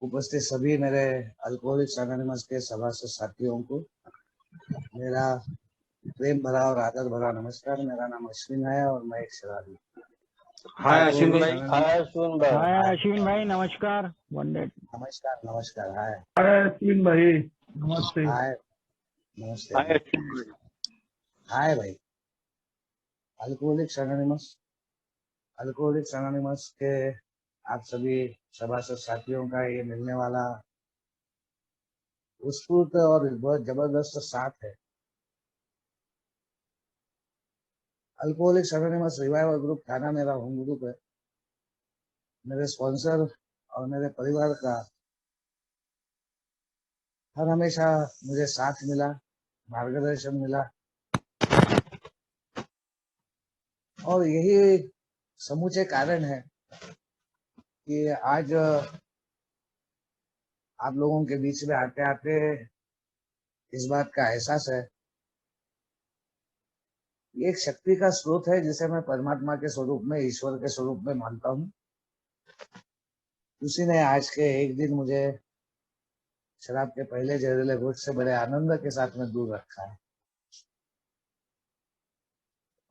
उपस्थित सभी मेरे अल्कोहलिक्स एनोनिमस के सभासद साथियों को मेरा प्रेम भरा और आदर भरा नमस्कार। मेरा नाम अश्विन है और मैं एक शराबी। हाय अश्विन भाई। हाय अश्विन भाई। हाय अश्विन भाई, नमस्कार। वंदे। नमस्कार नमस्कार। हाय हाय अश्विन भाई, नमस्ते। हाय नमस्ते। हाय अश्विन भाई। हाय भाई। अल्कोहलिक्स एनोनिमस के आप सभी सभासद साथियों का ये मिलने वाला उत्स्फूर्त और बहुत जबरदस्त साथ है। अल्कोहलिक्स एनोनिमस रिवाइवल ग्रुप थाना मेरा होम ग्रुप है। मेरे स्पॉन्सर और मेरे परिवार का हर हमेशा मुझे साथ मिला, मार्गदर्शन मिला और यही समूचे कारण है कि आज आप लोगों के बीच में आते आते इस बात का एहसास है। ये एक शक्ति का स्रोत है जिसे मैं परमात्मा के स्वरूप में, ईश्वर के स्वरूप में मानता हूँ। उसी ने आज के एक दिन मुझे शराब के पहले जहरीले घूंट से बड़े आनंद के साथ में दूर रखा है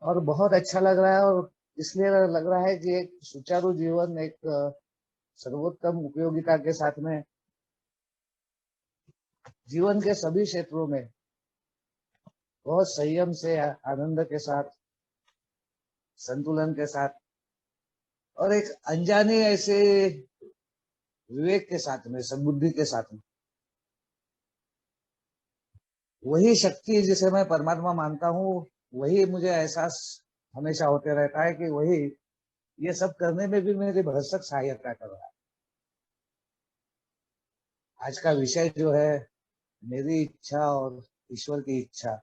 और बहुत अच्छा लग रहा है। और इसलिए लग रहा है कि एक सुचारू जीवन, एक सर्वोत्तम उपयोगिता के साथ में जीवन के सभी क्षेत्रों में बहुत संयम से, आनंद के साथ, संतुलन के साथ और एक अनजाने ऐसे विवेक के साथ में, सद्बुद्धि के साथ में, वही शक्ति जिसे मैं परमात्मा मानता हूँ, वही मुझे एहसास हमेशा होते रहता है कि वही ये सब करने में भी मेरी भरसक सहायता कर रहा है। आज का विषय जो है मेरी इच्छा और ईश्वर की इच्छा,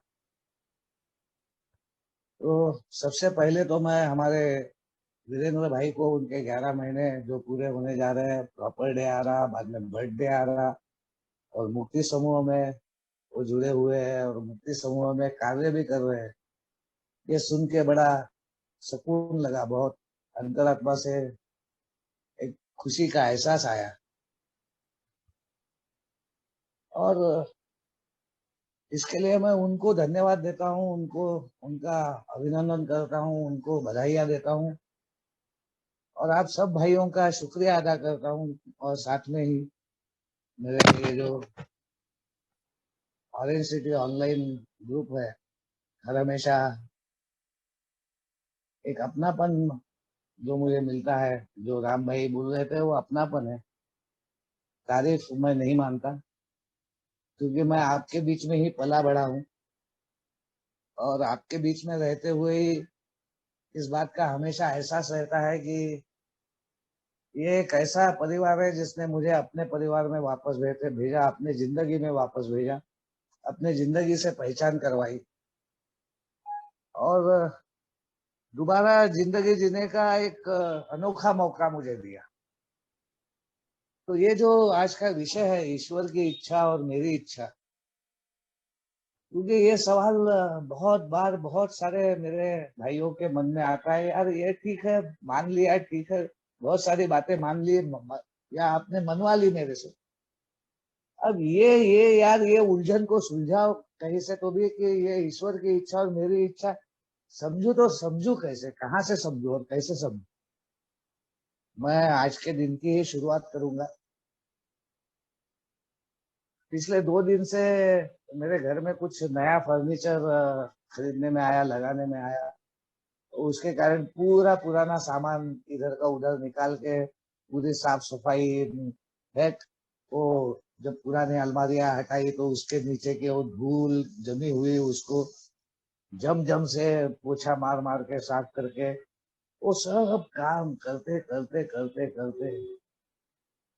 तो सबसे पहले तो मैं हमारे वीरेंद्र भाई को उनके 11 महीने जो पूरे होने जा रहे हैं, प्रॉपर डे आ रहा, बाद में बर्थडे आ रहा और मुक्ति समूह में वो जुड़े हुए हैं और मुक्ति समूह में कार्य भी कर रहे हैं, ये सुन के बड़ा सुकून लगा। बहुत अंतरात्मा से एक खुशी का एहसास आया और इसके लिए मैं उनको धन्यवाद देता हूँ, उनको उनका अभिनंदन करता हूँ, उनको बधाइयाँ देता हूँ और आप सब भाइयों का शुक्रिया अदा करता हूँ। और साथ में ही मेरे ये जो ऑरेंज सिटी ऑनलाइन ग्रुप है, हर हमेशा एक अपनापन जो मुझे मिलता है, जो राम भाई बोल रहे थे, वो अपनापन है। तारीफ मैं नहीं मानता क्योंकि मैं आपके बीच में ही पला बड़ा हूँ और आपके बीच में रहते हुए ही इस बात का हमेशा एहसास रहता है कि ये एक ऐसा परिवार है जिसने मुझे अपने परिवार में वापस भेजा, अपने जिंदगी में वापस भेजा, अपने जिंदगी से पहचान करवाई और दोबारा जिंदगी जीने का एक अनोखा मौका मुझे दिया। तो ये जो आज का विषय है, ईश्वर की इच्छा और मेरी इच्छा, क्योंकि ये सवाल बहुत बार बहुत सारे मेरे भाइयों के मन में आता है, यार ये ठीक है, मान लिया, ठीक है, बहुत सारी बातें मान ली या आपने मनवा ली मेरे से। अब ये यार ये उलझन को सुलझाओ कहीं से तो भी कि ये ईश्वर की इच्छा और मेरी इच्छा समझू तो समझू कैसे, कहाँ से समझू और कैसे समझू। मैं आज के दिन की ही शुरुआत करूंगा। पिछले 2 दिन से मेरे घर में कुछ नया फर्नीचर खरीदने में आया, लगाने में आया, तो उसके कारण पूरा पुराना सामान इधर का उधर निकाल के पूरी साफ सफाई है। वो जब पुरानी अलमारियां हटाई तो उसके नीचे की वो धूल जमी हुई, उसको जम से पोछा मार मार के साफ करके वो सब काम करते करते करते करते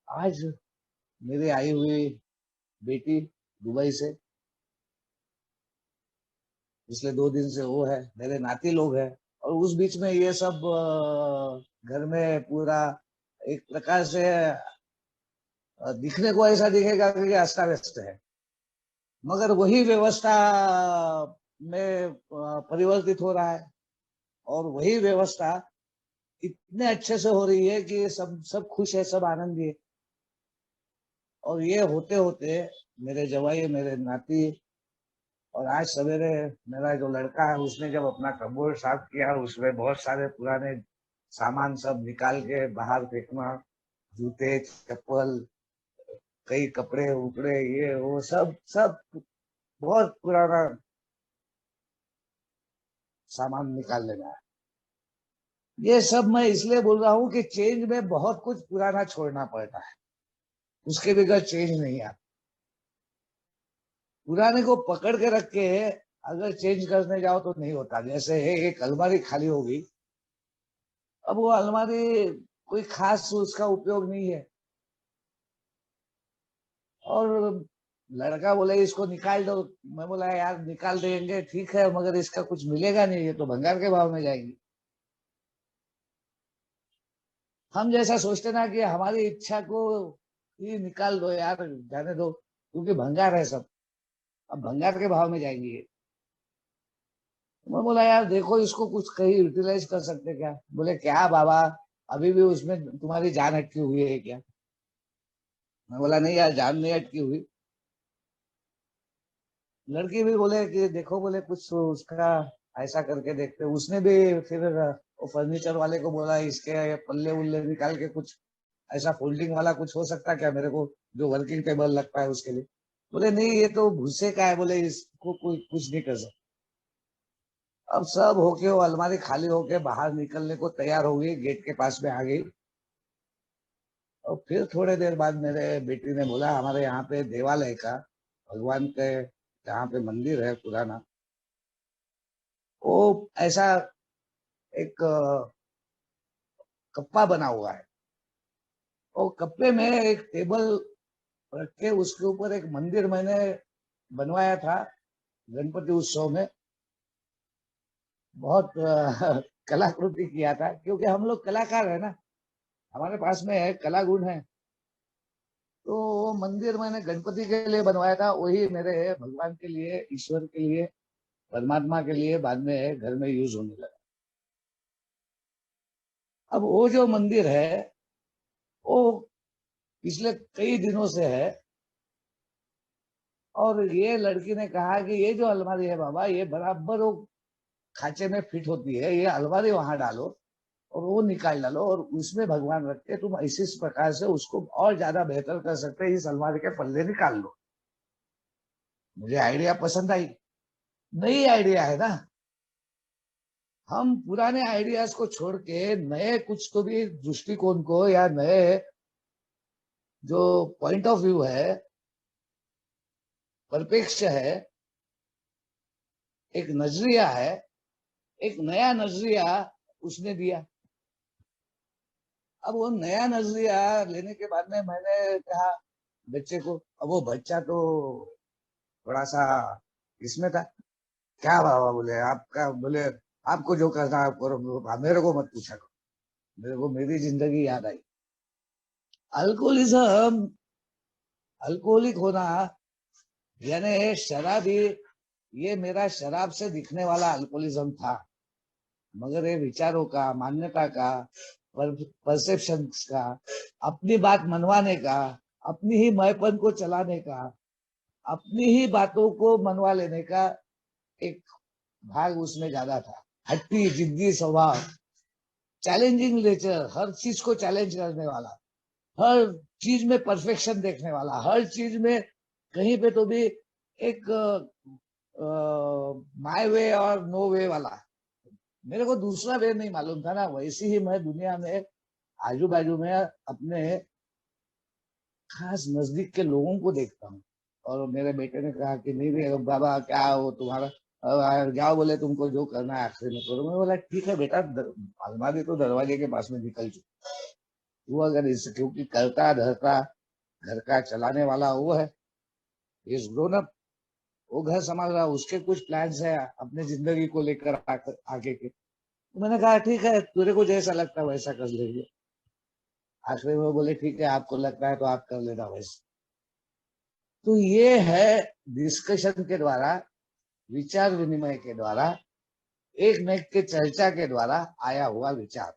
आज मेरी आई हुई बेटी दुबई से, पिछले 2 दिन से वो है, मेरे नाती लोग हैं और उस बीच में ये सब घर में पूरा एक प्रकार से दिखने को ऐसा दिखेगा कि अस्त व्यस्त है, मगर वही व्यवस्था में परिवर्तित हो रहा है और वही व्यवस्था इतने अच्छे से हो रही है कि सब खुश है, सब आनंदी है। और ये होते होते मेरे जवाई, मेरे नाती, और आज सवेरे मेरा जो लड़का है उसने जब अपना कबोर्ड साफ किया, उसमें बहुत सारे पुराने सामान सब निकाल के बाहर फेंकना, जूते, चप्पल, कई कपड़े उपड़े, ये वो सब सब बहुत पुराना सामान निकाल लेना है। ये सब मैं इसलिए बोल रहा हूँ कि चेंज में बहुत कुछ पुराना छोड़ना पड़ता है, उसके बगैर चेंज नहीं आता। पुराने को पकड़ के रख के अगर चेंज करने जाओ तो नहीं होता। जैसे है एक अलमारी खाली हो गई, अब वो अलमारी कोई खास उसका उपयोग नहीं है, और लड़का बोले इसको निकाल दो। मैं बोला यार निकाल देंगे ठीक है, मगर इसका कुछ मिलेगा नहीं, ये तो भंगार के भाव में जाएगी। हम जैसा सोचते ना कि हमारी इच्छा को ही निकाल दो यार, जाने दो, क्योंकि भंगार है सब, अब भंगार के भाव में जाएंगी ये। मैं बोला यार देखो इसको कुछ कहीं यूटिलाइज कर सकते क्या? बोले क्या बाबा, अभी भी उसमें तुम्हारी जान अटकी हुई है क्या? मैं बोला नहीं यार, जान नहीं अटकी हुई। लड़की भी बोले कि देखो, बोले कुछ उसका ऐसा करके देखते। उसने भी फिर वो फर्नीचर वाले को बोला इसके पल्ले उल्ले निकाल के कुछ ऐसा फोल्डिंग वाला कुछ हो सकता क्या मेरे को, जो वर्किंग टेबल लगता है उसके लिए? बोले नहीं ये तो भूसे का है, बोले इसको कोई कुछ नहीं कर सकता। अब सब होके वो अलमारी खाली होके बाहर निकलने को तैयार हो गई, गेट के पास में आ गई। और फिर थोड़े देर बाद मेरे बेटी ने बोला हमारे यहाँ पे देवालय का, भगवान के जहाँ पे मंदिर है पुराना, वो ऐसा एक कप्पा बना हुआ है। और कप्पे में एक टेबल रख के उसके ऊपर एक मंदिर मैंने बनवाया था गणपति उत्सव में। बहुत कलाकृति किया था, क्योंकि हम लोग कलाकार है ना, हमारे पास में है कला गुण है। तो वो मंदिर मैंने गणपति के लिए बनवाया था, वही मेरे भगवान के लिए, ईश्वर के लिए, परमात्मा के लिए बाद में घर में यूज होने लगा। अब वो जो मंदिर है वो पिछले कई दिनों से है, और ये लड़की ने कहा कि ये जो अलमारी है बाबा, ये बराबर वो खांचे में फिट होती है, ये अलमारी वहां डालो और वो निकाल डालो और उसमें भगवान रख के तुम इसी प्रकार से उसको और ज्यादा बेहतर कर सकते हैं, इस अलमारी के पल्ले निकाल लो। मुझे आइडिया पसंद आई। नई आइडिया है ना, हम पुराने आइडियाज को छोड़ के नए कुछ तो भी दृष्टिकोण को, या नए जो पॉइंट ऑफ व्यू है, परिप्रेक्ष्य है, एक नजरिया है, एक नया नजरिया उसने दिया। अब वो नया नजरिया लेने के बाद में मैंने कहा बच्चे को, अब वो बच्चा तो थोड़ा सा इसमें था, क्या बाबा, बोले आपका, बोले आपको जो करना है आप करो, मेरे को मत पूछा करो। मेरे को मेरी जिंदगी याद आई। अल्कोहलिज्म, अल्कोहलिक होना यानी शराबी, ये मेरा शराब से दिखने वाला अल्कोहलिज्म था, मगर ये विचारों का, मान्यता का, परसेप्शन का, अपनी बात मनवाने का, अपनी ही मैपन को चलाने का, अपनी ही बातों को मनवा लेने का एक भाग उसमें ज्यादा था। हट्टी जिद्दी स्वभाव, चैलेंजिंग नेचर, हर चीज को चैलेंज करने वाला, हर चीज में परफेक्शन देखने वाला, हर चीज में कहीं पे तो भी एक माय वे और नो वे वाला। मेरे को दूसरा वे नहीं मालूम था ना, वैसे ही मैं दुनिया में आजू बाजू में अपने खास नजदीक के लोगों को देखता हूँ। और मेरे बेटे ने कहा कि नहीं नहीं बाबा क्या हो तुम्हारा, जाओ, बोले तुमको जो करना है आखिरी में करो। मैं बोला ठीक है बेटा, अलमारी तो दरवाजे के पास में निकल चुकी, वो अगर इस, क्योंकि करता धरता घर का चलाने वाला वो है, इस ग्रोन अप, वो घर संभाल रहा, उसके कुछ प्लान्स है अपने जिंदगी को लेकर आगे के। तो मैंने कहा ठीक है, तेरे को जैसा लगता है वैसा कर लेंगे। आखिरी में बोले ठीक है, आपको लगता है तो आप कर लेना वैसे। तो ये है डिस्कशन के द्वारा, विचार विनिमय के द्वारा, एक न एक के चर्चा के द्वारा आया हुआ विचार।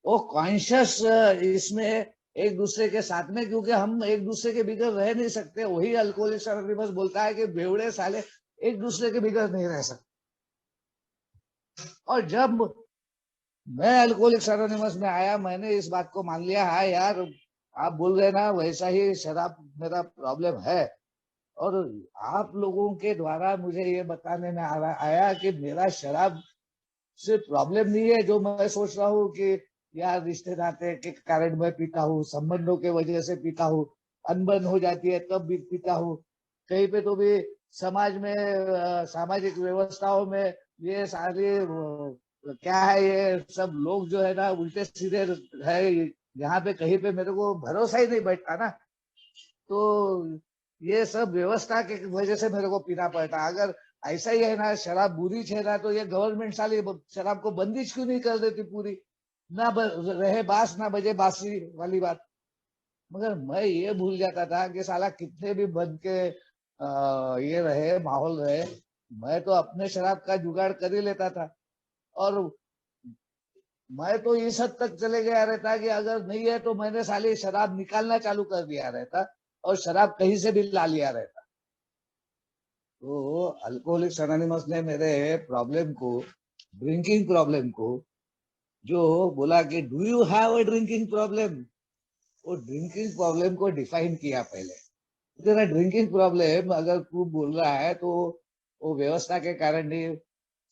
वो कॉन्शियस इसमें एक दूसरे के साथ में, क्योंकि हम एक दूसरे के बिगड़ रह नहीं सकते। वही अल्कोहलिक्स अनोनिमस बोलता है कि बेवड़े साले एक दूसरे के बिगड़ नहीं रह सकते। और जब मैं अल्कोहलिक्स एनोनिमस में आया, मैंने इस बात को मान लिया, हाँ यार आप बोल रहे ना, वैसा ही शराब मेरा प्रॉब्लम है। और आप लोगों के द्वारा मुझे ये बताने में आया कि मेरा शराब से प्रॉब्लम नहीं है, जो मैं सोच रहा हूँ कि यार रिश्ते नाते के कारण मैं पीता हूँ, संबंधों के वजह से पीता हूँ, अनबन हो जाती है तब भी पीता हूँ। कहीं पे तो भी समाज में सामाजिक व्यवस्थाओं में ये सारी क्या है, ये सब लोग जो है ना उल्टे सीधे है, यहाँ पे कहीं पे मेरे को भरोसा ही नहीं बैठता ना। तो ये सब व्यवस्था के वजह से मेरे को पीना पड़ता। अगर ऐसा ही है ना, शराब बुरी है ना, तो ये गवर्नमेंट साली शराब को बंदिश क्यों नहीं कर देती पूरी, ना रहे बास ना बजे बांसुरी वाली बात। मगर मैं ये भूल जाता था कि साला कितने भी बंद के ये रहे माहौल रहे, मैं तो अपने शराब का जुगाड़ कर ही लेता था। और मैं तो इस हद तक चले गया रहता कि अगर नहीं है तो मैंने साली शराब निकालना चालू कर दिया रहता, और शराब कहीं से भी ला लिया रहता। तो अल्कोहलिक्स एनोनिमस ने मेरे प्रॉब्लम को, ड्रिंकिंग प्रॉब्लम को, जो बोला कि do you have a drinking problem, वो ड्रिंकिंग प्रॉब्लम को डिफाइन किया पहले। तेरा ड्रिंकिंग प्रॉब्लम अगर तू बोल रहा है तो वो व्यवस्था के कारण नहीं,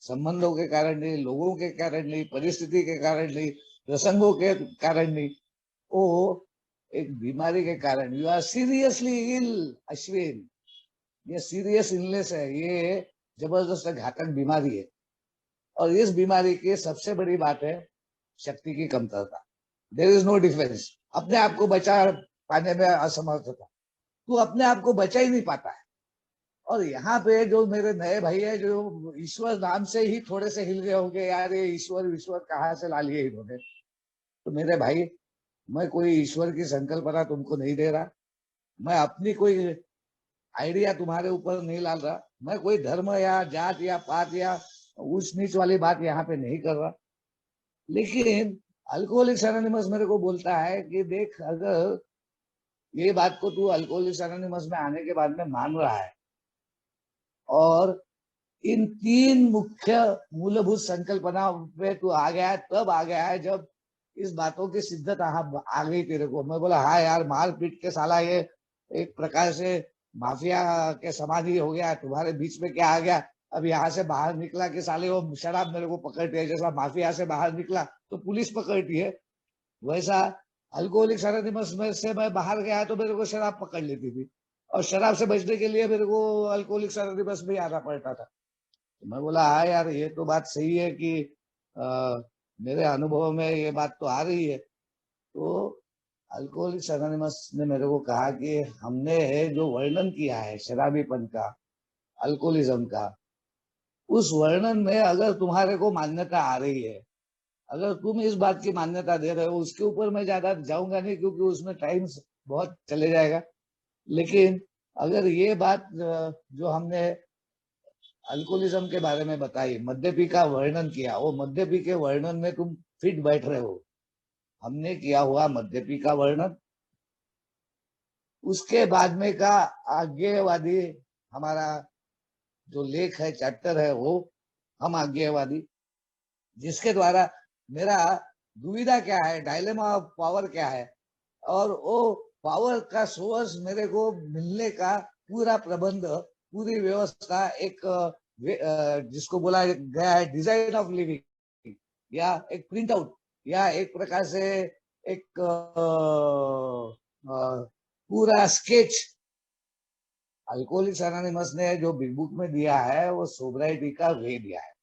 संबंधों के कारण नहीं, लोगों के कारण नहीं, परिस्थिति के कारण नहीं, प्रसंगों के कारण नहीं, वो एक बीमारी के कारण। You are seriously ill Ashwin, ये सीरियस इलनेस है, ये जबरदस्त घातक बीमारी है। और इस बीमारी की सबसे बड़ी बात है शक्ति की कमतरता। देयर इज नो डिफेंस, अपने आप को बचा पाने में असमर्थता। तू अपने आप को बचा ही नहीं पाता है। और यहाँ पे जो मेरे नए भाई है, जो ईश्वर नाम से ही थोड़े से हिल गए होंगे, यार ये ईश्वर ईश्वर कहाँ से ला लिए इन्होंने। तो मेरे भाई, मैं कोई ईश्वर की संकल्पना तुमको नहीं दे रहा, मैं अपनी कोई आइडिया तुम्हारे ऊपर नहीं डाल रहा, मैं कोई धर्म या जात या पात या ऊंच नीच वाली बात यहाँ पे नहीं कर रहा। लेकिन अल्कोहलिक्स एनोनिमस मेरे को बोलता है कि देख, अगर ये बात को तू अल्कोहलिक्स एनोनिमस में आने के बाद में मान रहा है, और इन तीन मुख्य मूलभूत संकल्पना पे तू आ गया है, तब आ गया है जब इस बातों की शिद्दत आ गई तेरे को। मैं बोला हाँ यार, मार पीट के साला ये एक प्रकार से माफिया के समान ही हो गया, तुम्हारे बीच में क्या आ गया। अब यहाँ से बाहर निकला कि साले वो शराब मेरे को पकड़ती है, जैसा माफिया से बाहर निकला तो पुलिस पकड़ती है, वैसा अल्कोहलिक्स एनोनिमस में से मैं बाहर गया तो मेरे को शराब पकड़ लेती थी, और शराब से बचने के लिए मेरे को अल्कोहलिक्स एनोनिमस में आना पड़ता था। तो मैं बोला हाँ यार, ये तो बात सही है कि मेरे अनुभव में ये बात तो आ रही है। तो अल्कोहलिक्स एनोनिमस ने मेरे को कहा कि हमने जो वर्णन किया है शराबीपन का, अल्कोहलिज्म का, उस वर्णन में अगर तुम्हारे को मान्यता आ रही है, अगर तुम इस बात की मान्यता दे रहे हो, उसके ऊपर मैं ज्यादा जाऊंगा नहीं क्योंकि उसमें टाइम बहुत चले जाएगा। लेकिन अगर ये बात जो हमने अल्कोहलिज्म के बारे में बताई, मद्यपी का वर्णन किया, वो मद्यपी के वर्णन में तुम फिट बैठ रहे हो। हमने किया हुआ मद्यपी का वर्णन, उसके बाद में का आज्ञेयवादी हमारा जो लेख है, चैप्टर है, वो हम आज्ञेयवादी, जिसके द्वारा मेरा दुविधा क्या है, डायलेमा ऑफ पावर क्या है, और वो पावर का सोर्स मेरे को मिलने का पूरा प्रबंध, पूरी व्यवस्था, एक जिसको बोला गया है डिजाइन ऑफ लिविंग, या एक प्रिंट आउट, या एक प्रकार से एक पूरा स्केच अल्कोहलिक्स एनोनिमस ने जो बिग बुक में दिया है, वो सोब्राइटी का वे दिया है।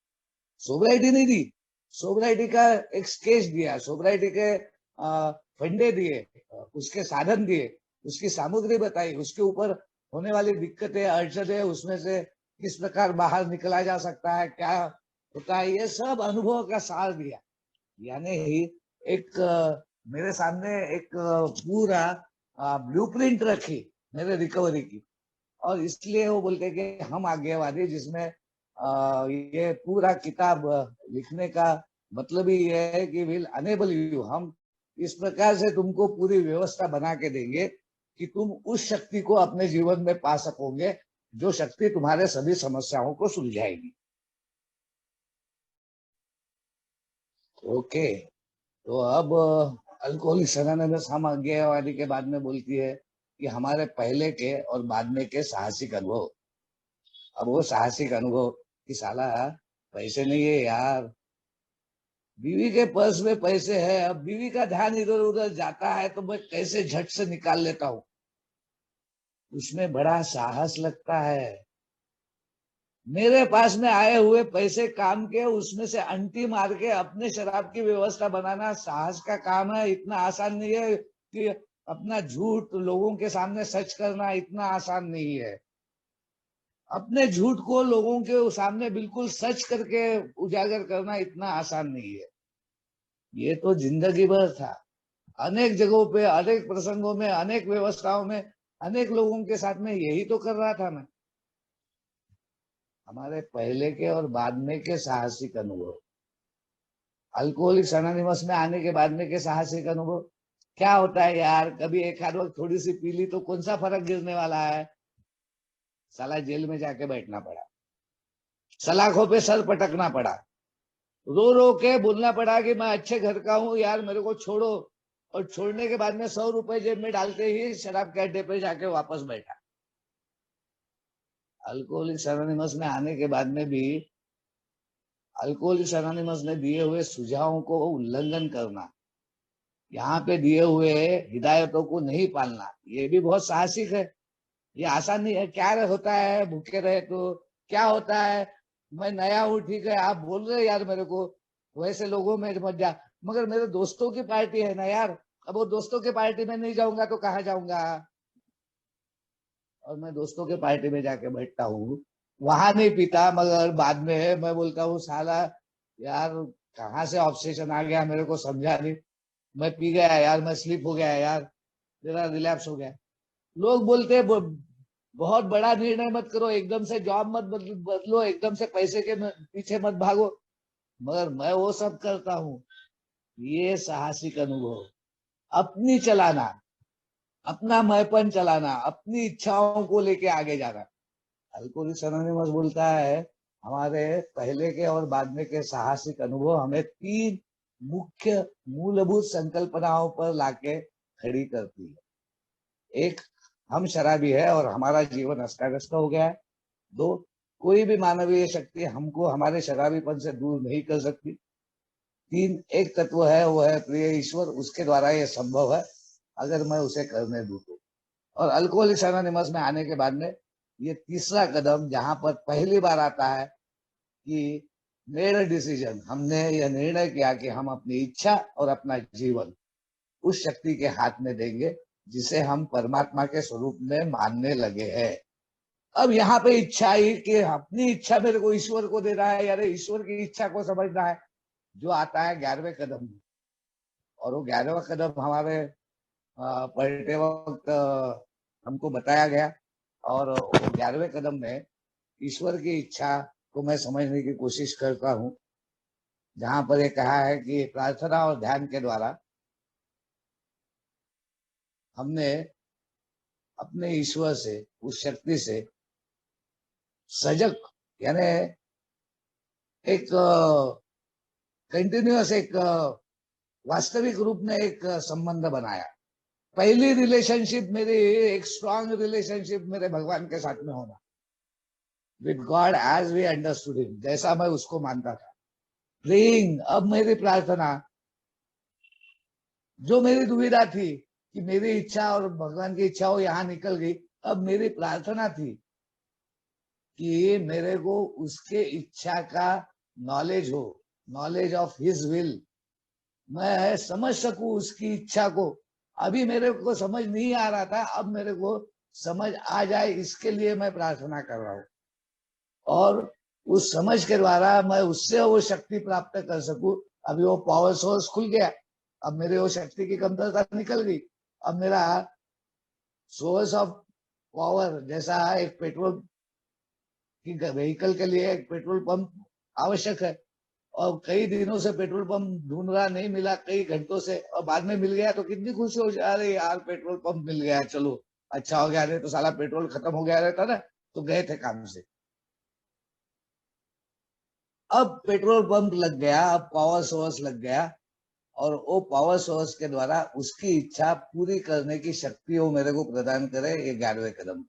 सोब्राइटी नहीं दी, सोब्राइटी का एक स्केच दिया, सोब्राइटी के फंडे दिए, उसके साधन दिए, उसकी सामग्री बताई, उसके ऊपर होने वाली दिक्कतें, अड़चने, उसमें से किस प्रकार बाहर निकला जा सकता है, क्या होता है, ये सब अनुभव का सार दिया। यानी एक मेरे सामने एक पूरा ब्लूप्रिंट रखी मेरे रिकवरी की। और इसलिए वो बोलते कि हम आज्ञावादी, जिसमें ये पूरा किताब लिखने का मतलब ही ये है कि विल अनेबल यू, हम इस प्रकार से तुमको पूरी व्यवस्था बना के देंगे कि तुम उस शक्ति को अपने जीवन में पा सकोगे जो शक्ति तुम्हारे सभी समस्याओं को सुलझाएगी। ओके, तो अब अल्कोहलिक्स एनोनिमस हम आज्ञावादी के बाद में बोलती है कि हमारे पहले के और बाद में के साहसिक अनुभव। अब वो साहसिक अनुभव कि साला पैसे नहीं है यार, बीवी के पर्स में पैसे है, अब बीवी का ध्यान इधर उधर जाता है तो मैं कैसे झट से निकाल लेता हूं, उसमें बड़ा साहस लगता है। मेरे पास में आए हुए पैसे काम के, उसमें से अंटी मार के अपने शराब की व्यवस्था बनाना साहस का काम है। इतना आसान नहीं है कि अपना झूठ लोगों के सामने सच करना, इतना आसान नहीं है। अपने झूठ को लोगों के सामने बिल्कुल सच करके उजागर करना इतना आसान नहीं है। ये तो जिंदगी भर था, अनेक जगहों पे, अनेक प्रसंगों में, अनेक व्यवस्थाओं में, अनेक लोगों के साथ में यही तो कर रहा था मैं। हमारे पहले के और बाद में के साहसिक अनुभव, अल्कोहलिक्स एनोनिमस में आने के बाद में के साहसिक अनुभव क्या होता है यार? कभी एक आध वक्त थोड़ी सी पी ली तो कौन सा फर्क गिरने वाला है? साला जेल में जाके बैठना पड़ा, सलाखों पे सर पटकना पड़ा, रो रो के बोलना पड़ा कि मैं अच्छे घर का हूं यार, मेरे को छोड़ो। और छोड़ने के बाद में 100 रुपए जेब में डालते ही शराब के अड्डे पे जाके वापस बैठा। अल्कोहलिक्स एनोनिमस में आने के बाद में भी अल्कोहलिक्स एनोनिमस ने दिए हुए सुझावों को उल्लंघन करना, यहाँ पे दिए हुए हिदायतों को नहीं पालना, ये भी बहुत साहसिक है। ये आसान नहीं है। क्या होता है भूखे रहे तो क्या होता है? मैं नया हूँ, ठीक है, आप बोल रहे यार मेरे को वैसे लोगों में मत जा, मगर मेरे दोस्तों की पार्टी है ना यार, अब वो दोस्तों की पार्टी में नहीं जाऊंगा तो कहाँ जाऊंगा? और मैं दोस्तों के पार्टी में जाके बैठता हूँ, वहां नहीं पीता, मगर बाद में मैं बोलता हूँ साला यार कहाँ से ऑब्सेशन आ गया मेरे को समझा नहीं, मैं पी गया यार, मैं स्लिप हो गया यार, मेरा रिलैप्स हो गया। लोग बोलते हैं बहुत बड़ा निर्णय मत करो, एकदम से जॉब मत बदलो, एकदम से पैसे के पीछे मत भागो, मगर मैं वो सब करता हूँ। ये साहसिक अनुभव, अपनी चलाना, अपना मैपन चलाना, अपनी इच्छाओं को लेके आगे जाना। अल्कोहलिक्स एनोनिमस बोलता है हमारे पहले के और बाद में के साहसिक अनुभव हमें 3 मुख्य मूलभूत संकल्पनाओं पर लाके खड़ी करती है। एक, हम शराबी है और हमारा जीवन अस्त-व्यस्त हो गया है। 2, कोई भी मानवीय शक्ति हमको हमारे शराबीपन से दूर नहीं कर सकती। 3, एक तत्व है, वो है प्रिय ईश्वर, उसके द्वारा ये संभव है अगर मैं उसे करने दूं तो। और अल्कोहलिक्स एनोनिमस में आने के बाद में ये तीसरा कदम जहां पर पहली बार आता है कि मेड अ डिसीजन, हमने यह निर्णय किया कि हम अपनी इच्छा और अपना जीवन उस शक्ति के हाथ में देंगे जिसे हम परमात्मा के स्वरूप में मानने लगे हैं। अब यहाँ पे इच्छा ही कि अपनी इच्छा मेरे को ईश्वर को दे रहा है, यार ईश्वर की इच्छा को समझना है, जो आता है 11वें कदम में। और वो 11वां कदम हमारे पढ़ते वक्त हमको बताया गया, और 11वें कदम में ईश्वर की इच्छा को मैं समझने की कोशिश करता हूँ, जहां पर ये कहा है कि प्रार्थना और ध्यान के द्वारा हमने अपने ईश्वर से, उस शक्ति से सजग, यानी एक कंटिन्यूअस, एक वास्तविक रूप में एक संबंध बनाया। पहली रिलेशनशिप मेरी एक स्ट्रॉन्ग रिलेशनशिप मेरे भगवान के साथ में होना, with God as we understood him, जैसा मैं उसको मानता था। प्रेइंग, अब मेरी प्रार्थना, जो मेरी दुविधा थी कि मेरी इच्छा और भगवान की इच्छा हो यहाँ निकल गई, अब मेरी प्रार्थना थी कि मेरे को उसके इच्छा का नॉलेज हो, नॉलेज ऑफ हिज विल, मैं समझ सकूं उसकी इच्छा को। अभी मेरे को समझ नहीं आ रहा था, अब मेरे को समझ आ जाए, इसके लिए मैं प्रार्थना कर रहा हूँ। और उस समझ के द्वारा मैं उससे वो शक्ति प्राप्त कर सकूं। अभी वो पावर सोर्स खुल गया, अब मेरे वो शक्ति की कमतरता निकल गई। अब मेरा सोर्स ऑफ पावर, जैसा एक पेट्रोल की व्हीकल के लिए एक पेट्रोल पंप आवश्यक है, और कई दिनों से पेट्रोल पंप ढूंढ रहा, नहीं मिला कई घंटों से, और बाद में मिल गया तो कितनी खुशी हो जा रही यार, पेट्रोल पंप मिल गया, चलो अच्छा हो गया, नहीं तो साला पेट्रोल खत्म हो गया रहता ना, तो गए थे काम से। अब पेट्रोल पंप लग गया, अब पावर सोर्स लग गया, और वो पावर सोर्स के द्वारा उसकी इच्छा पूरी करने की शक्ति वो मेरे को प्रदान करे, ये 11वें कदम।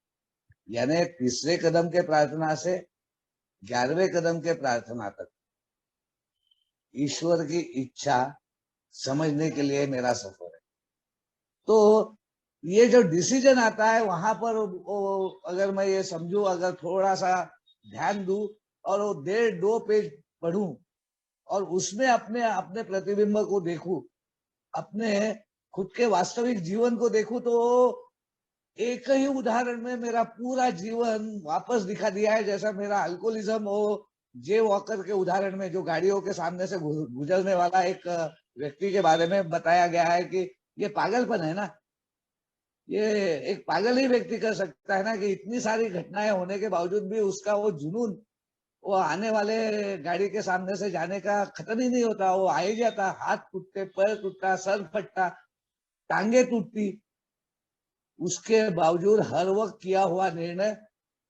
यानी तीसरे कदम के प्रार्थना से 11वें कदम के प्रार्थना तक ईश्वर की इच्छा समझने के लिए मेरा सफर है। तो ये जो डिसीजन आता है वहां पर अगर मैं ये समझू, अगर थोड़ा सा ध्यान दूं और वो 1.5-2 पेज पढूं और उसमें अपने अपने प्रतिबिंब को देखूं, अपने खुद के वास्तविक जीवन को देखूं, तो एक ही उदाहरण में मेरा पूरा जीवन वापस दिखा दिया है। जैसा मेरा अल्कोहलिज्म हो, जे वॉकर के उदाहरण में जो गाड़ियों के सामने से गुजरने वाला एक व्यक्ति के बारे में बताया गया है कि ये पागलपन है ना, ये एक पागल ही व्यक्ति कर सकता है ना, कि इतनी सारी घटनाएं होने के बावजूद भी उसका वो जुनून, वो आने वाले गाड़ी के सामने से जाने का खत्म ही नहीं होता, वो आ ही जाता, हाथ टूटते, पैर टूटता, सर फटता, टांगे टूटती, उसके बावजूद हर वक्त किया हुआ निर्णय,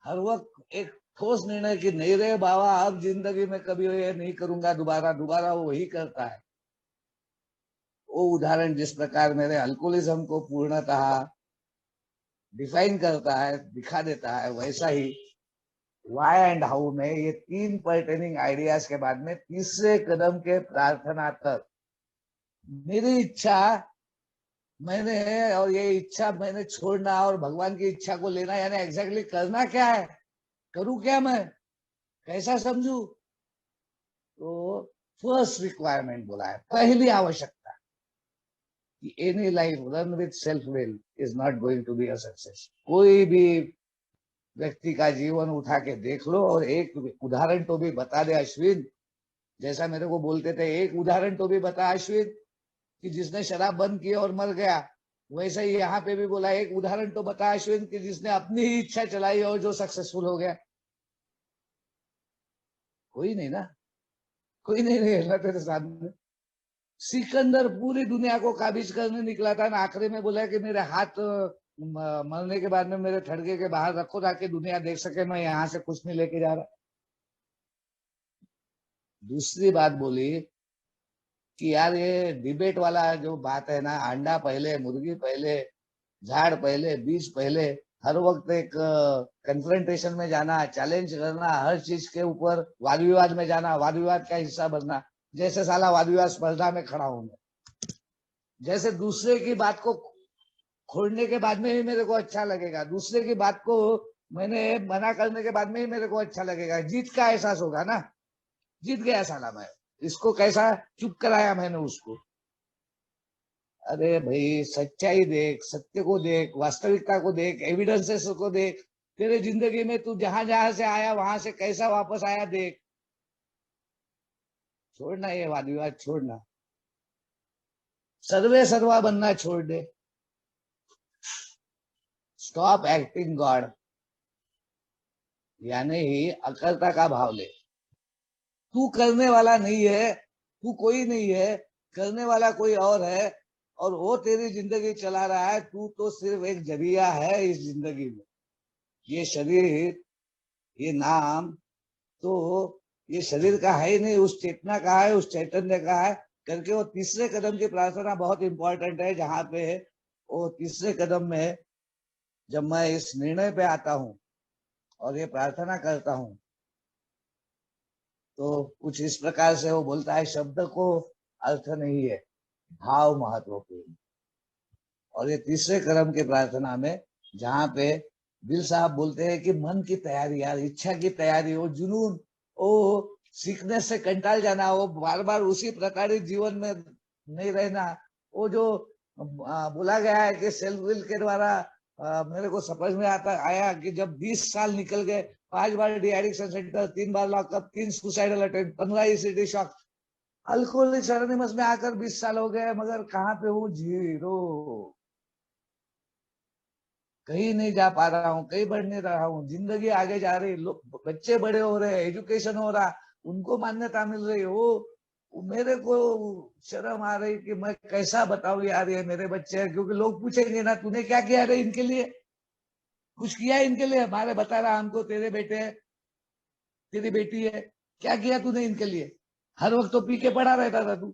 हर वक्त एक ठोस निर्णय कि नहीं रे बाबा, अब जिंदगी में कभी ये नहीं करूंगा दोबारा, दोबारा वो वही करता है। वो उदाहरण जिस प्रकार मेरे अल्कोहलिज्म को पूर्णतः डिफाइन करता है, दिखा देता है, वैसा ही वाई एंड हाउ में ये 3 पर्टेनिंग आइडियाज के बाद में तीसरे कदम के प्रार्थना तक मेरी इच्छा मैंने, और ये इच्छा मैंने छोड़ना और भगवान की इच्छा को लेना, यानी एग्जैक्टली करना क्या है, करूं क्या, मैं कैसा समझू। तो फर्स्ट रिक्वायरमेंट बोला है, पहली आवश्यकता, कि any life run with self will is not going to be a success. कोई भी व्यक्ति का जीवन उठा के देख लो और एक उदाहरण तो भी बता दे अश्विन, जैसा मेरे को बोलते थे, एक उदाहरण तो भी बता अश्विन कि जिसने शराब बंद की और मर गया, वैसे ही यहाँ पे भी बोला एक उदाहरण तो बता अश्विन कि जिसने अपनी ही इच्छा चलाई और जो सक्सेसफुल हो गया। कोई नहीं ना, कोई नहीं रहेगा तेरे सामने। सिकंदर पूरी दुनिया को काबिज करने निकला था ना, आखिरी में बोला कि मेरे हाथ मरने के बाद में मेरे ठड़के के बाहर रखो ताकि दुनिया देख सके मैं यहाँ से कुछ नहीं लेके जा रहा। दूसरी बात बोली कि यार ये डिबेट वाला जो बात है ना, अंडा पहले मुर्गी पहले, झाड़ पहले बीज पहले, हर वक्त एक कन्फ्रंटेशन में जाना, चैलेंज करना, हर चीज के ऊपर वाद विवाद में जाना, वाद विवाद का हिस्सा बनना, जैसे साला वाद विवाद स्पर्धा में खड़ा हूं मैं, जैसे दूसरे की बात को खोलने के बाद में ही मेरे को अच्छा लगेगा, दूसरे की बात को मैंने मना करने के बाद में ही मेरे को अच्छा लगेगा, जीत का एहसास होगा ना, जीत गया साला मैं, इसको कैसा चुप कराया मैंने उसको। अरे भाई सच्चाई देख, सत्य को देख, वास्तविकता को देख, एविडेंसेस को देख, तेरे जिंदगी में तू जहां जहां से आया वहां से कैसा वापस आया देख। छोड़ना ये वाद विवाद, छोड़ना, सर्वे सर्वा बनना छोड़ दे, स्टॉप एक्टिंग गॉड, यानी ही अकर्ता का भाव ले। तू करने वाला नहीं है, तू कोई नहीं है, करने वाला कोई और है, और वो तेरी जिंदगी चला रहा है, तू तो सिर्फ एक जरिया है इस जिंदगी में। ये शरीर, ये नाम, तो ये शरीर का है ही नहीं, उस चेतना का है, उस चैतन्य का है करके। वो तीसरे कदम की प्रार्थना बहुत इंपॉर्टेंट है, जहां पे वो तीसरे कदम में जब मैं इस निर्णय पे आता हूं और ये प्रार्थना करता हूं, तो कुछ इस प्रकार से वो बोलता है, शब्द को अर्थ नहीं है, भाव महत्वपूर्ण। और ये तीसरे क्रम की प्रार्थना में जहां पे दिल साहब बोलते हैं कि मन की तैयारी, यार इच्छा की तैयारी, वो जुनून, वो सीखने से कंटाल जाना, वो बार बार उसी प्रकार जीवन में नहीं रहना, वो जो बोला गया है कि सेल्फ विल के द्वारा मेरे को समझ में आया कि जब 20 साल निकल गए, 5 बार डी एडिक्शन सेंटर, 3 बार lockup, 3 suicidal attempt, 15 E C T shock, alcoholics anonymous में आकर 20 साल हो गए, मगर कहाँ पे हूँ, जीरो, कहीं नहीं जा पा रहा हूँ, कहीं बढ़ नहीं रहा हूँ, जिंदगी आगे जा रही, बच्चे बड़े हो रहे, एजुकेशन हो रहा, उनको मान्यता मिल रही हो, मेरे को शर्म आ रही कि मैं कैसा बताऊं यार, ये मेरे बच्चे हैं। क्योंकि लोग पूछेंगे ना, तूने क्या किया रे इनके लिए, कुछ किया इनके लिए? हमारे बता रहा हमको तेरे बेटे है, तेरी बेटी है, क्या किया तूने इनके लिए? हर वक्त तो पी के पड़ा रहता था तू।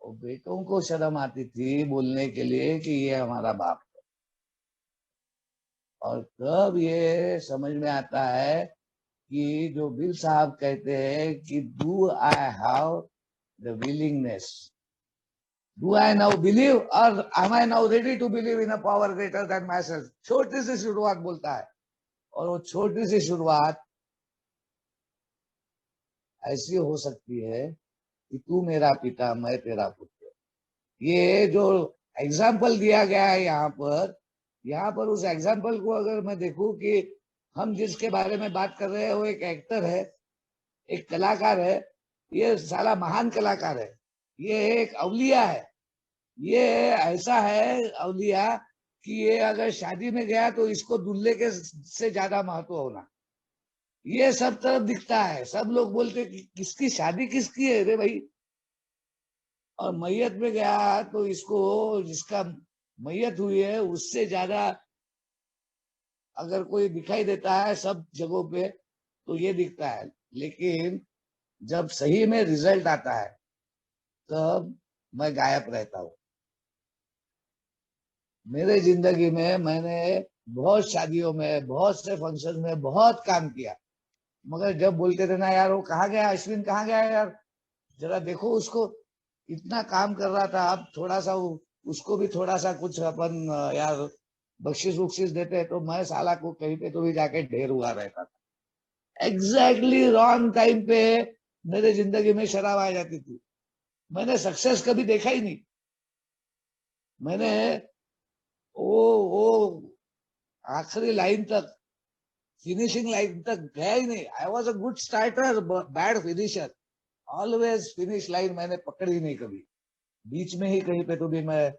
और बेटों को शर्म आती थी बोलने के लिए कि ये हमारा बाप है। और तब ये समझ में आता है कि जो बिल साहब कहते हैं कि do I have the willingness, do I now believe और am I now ready to believe in a power greater than myself. छोटी सी शुरुआत बोलता है, और वो छोटी सी शुरुआत ऐसी हो सकती है कि तू मेरा पिता मैं तेरा पुत्र। ये जो एग्जाम्पल दिया गया है यहाँ पर उस एग्जाम्पल को अगर मैं देखूं कि हम जिसके बारे में बात कर रहे हैं वो एक एक्टर है, एक कलाकार है, ये साला महान कलाकार है, ये एक अवलिया है। ये ऐसा है अवलिया कि ये अगर शादी में गया तो इसको दूल्हे के से ज्यादा महत्व होना, ये सब तरफ दिखता है। सब लोग बोलते कि किसकी शादी किसकी है रे भाई। और मैयत में गया तो इसको, जिसका मैयत हुई है उससे ज्यादा अगर कोई दिखाई देता है सब जगहों पे तो ये दिखता है। लेकिन जब सही में रिजल्ट आता है तब मैं गायब रहता हूँ। मेरे जिंदगी में मैंने बहुत शादियों में, बहुत से फंक्शन में बहुत काम किया, मगर जब बोलते थे ना यार वो कहाँ गया, अश्विन कहाँ गया यार, जरा देखो उसको, इतना काम कर रहा था, अब थोड़ा सा उसको भी थोड़ा सा कुछ अपन यार बख्शिश वख्शिश देते, तो मैं साला को कहीं पे तो भी जाके ढेर हुआ रहता था। एग्जैक्टली रॉन्ग टाइम पे मेरे जिंदगी में शराब आ जाती थी। मैंने सक्सेस कभी देखा ही नहीं। मैंने वो आखिरी लाइन तक, फिनिशिंग लाइन तक गया ही नहीं। I was a good starter, bad finisher. Always finish line मैंने पकड़ी नहीं कभी। बीच में ही कहीं पे तो भी मैं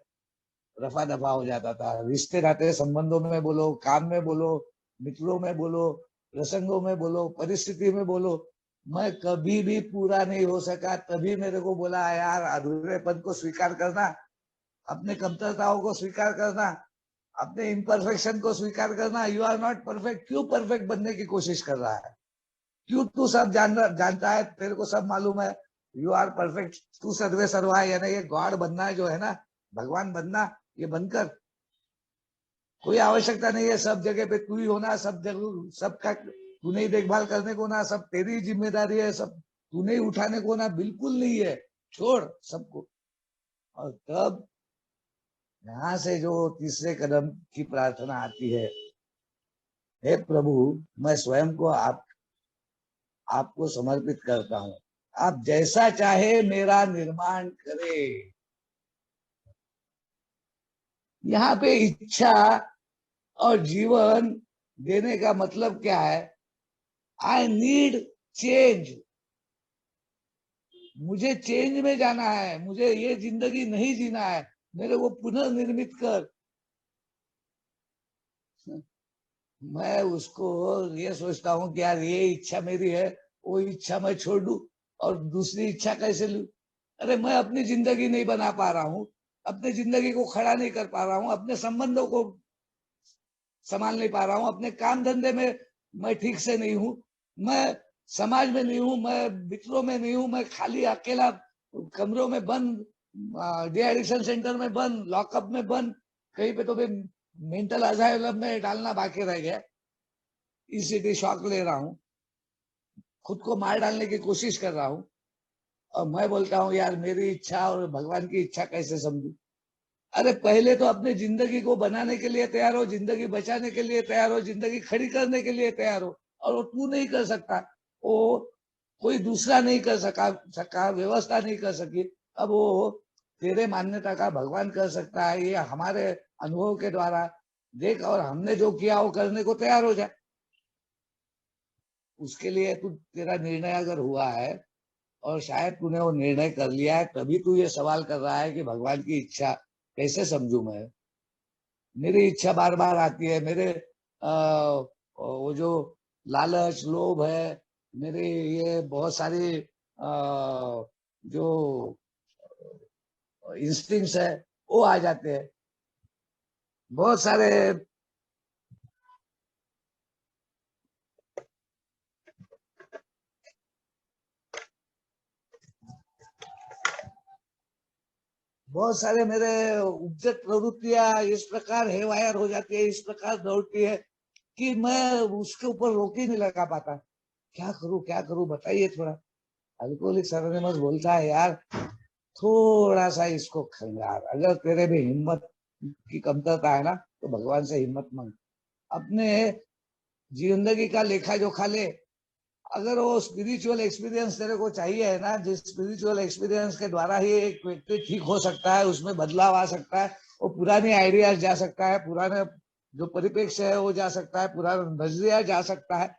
रफा दफा हो जाता था। रिश्ते नाते संबंधों में बोलो, काम में बोलो, मित्रों में बोलो, प्रसंगों में बोलो, परिस्थिति में बोलो, मैं कभी भी पूरा नहीं हो सका। तभी मेरे को बोला यार अधूरेपन को स्वीकार करना, अपने कमतरताओं को स्वीकार करना, अपने इम्परफेक्शन को स्वीकार करना। You are not perfect. क्यों परफेक्ट बनने की कोशिश कर रहा है? क्यों तू सब जानता है, तेरे को सब मालूम है, यू आर परफेक्ट, तू सर्वे सर्वा है। यानी ये गॉड बनना है जो है ना, भगवान बनना, ये बनकर कोई आवश्यकता नहीं है। सब जगह पे तू ही होना, सब जगह सबका तू नहीं देखभाल करने को ना, सब तेरी जिम्मेदारी है, सब तू नहीं उठाने को ना, बिल्कुल नहीं है। छोड़ सबको। और तब यहाँ से जो तीसरे कदम की प्रार्थना आती है, हे प्रभु मैं स्वयं को आपको समर्पित करता हूँ, आप जैसा चाहे मेरा निर्माण करे। यहाँ पे इच्छा और जीवन देने का मतलब क्या है? I need change. मुझे चेंज में जाना है, मुझे ये जिंदगी नहीं जीना है, मेरे को पुनर्निर्मित कर। मैं उसको ये सोचता हूँ कि यार ये इच्छा मेरी है, वो इच्छा मैं छोड़ दूं और दूसरी इच्छा कैसे लूं? अरे मैं अपनी जिंदगी नहीं बना पा रहा हूँ, अपनी जिंदगी को खड़ा नहीं कर पा रहा हूँ, अपने संबंधों को संभाल नहीं पा रहा हूँ, अपने काम धंधे में मैं ठीक से नहीं हूँ, मैं समाज में नहीं हूँ, मैं मित्रों में नहीं हूँ, मैं खाली अकेला कमरों में बंद, डी एडिक्शन सेंटर में बंद, लॉकअप में बंद, कहीं पे तो भी मेंटल असाइलम में डालना बाकी रह गया। ईसीटी शॉक ले रहा हूँ, खुद को मार डालने की कोशिश कर रहा हूँ, और मैं बोलता हूँ यार मेरी इच्छा और भगवान की इच्छा कैसे समझू? अरे पहले तो अपनी जिंदगी को बनाने के लिए तैयार हो, जिंदगी बचाने के लिए तैयार हो, जिंदगी खड़ी करने के लिए तैयार हो। और वो तू नहीं कर सकता, वो कोई दूसरा नहीं कर सका, व्यवस्था नहीं कर सकी, अब वो तेरे मान्यता का भगवान कर सकता है। ये हमारे अनुभव के द्वारा देख, और हमने जो किया वो करने को तैयार हो जाए। उसके लिए तू, तेरा निर्णय अगर हुआ है और शायद तूने वो निर्णय कर लिया है, तभी तू ये सवाल कर रहा है कि भगवान की इच्छा कैसे समझू मैं। मेरी इच्छा बार बार आती है, मेरे वो जो लालच लोभ है, मेरे ये बहुत सारी जो इंस्टिंक्ट्स है वो आ जाते हैं। बहुत सारे बहुत सारे मेरे उपजत प्रवृत्तियां इस प्रकार हेवायर हो जाती है, इस प्रकार दौड़ती है कि मैं उसके ऊपर रोक ही नहीं लगा पाता। क्या करूं बताइए थोड़ा। अल्कोहलिक एनोनिमस बोलता है, यार थोड़ा सा इसको खंगार, अगर तेरे में हिम्मत की कमतरता है ना तो भगवान से हिम्मत मांग। अपने जिंदगी का लेखा जोखा ले। अगर वो स्पिरिचुअल एक्सपीरियंस तेरे को चाहिए है ना, जिस स्पिरिचुअल एक्सपीरियंस के द्वारा ही एक व्यक्ति ठीक हो सकता है, उसमें बदलाव आ सकता है, वो पुरानी आइडियाज जा सकता है, पुराने जो परिप्रेक्ष्य है वो जा सकता है, पुराना नजरिया जा सकता है।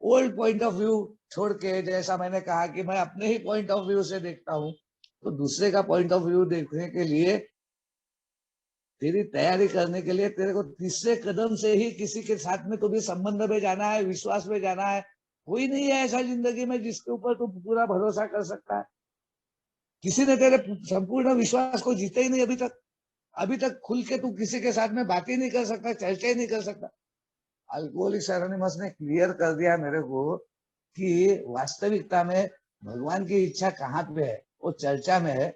ओल्ड पॉइंट ऑफ व्यू छोड़ के, जैसा मैंने कहा कि मैं अपने ही पॉइंट ऑफ व्यू से देखता हूँ, तो दूसरे का पॉइंट ऑफ व्यू देखने के लिए, तेरी तैयारी करने के लिए तेरे को तीसरे कदम से ही किसी के साथ में तो भी संबंध में जाना है, विश्वास में जाना है। कोई नहीं है ऐसा जिंदगी में जिसके ऊपर तू पूरा भरोसा कर सकता है। किसी ने तेरे संपूर्ण विश्वास को जीते ही नहीं अभी तक। अभी तक खुल के तू किसी के साथ में बात ही नहीं कर सकता, चर्चा ही नहीं कर सकता। अल्कोहलिक्स एनोनिमस ने क्लियर कर दिया मेरे को कि वास्तविकता में भगवान की इच्छा कहाँ पे है, वो चर्चा में है,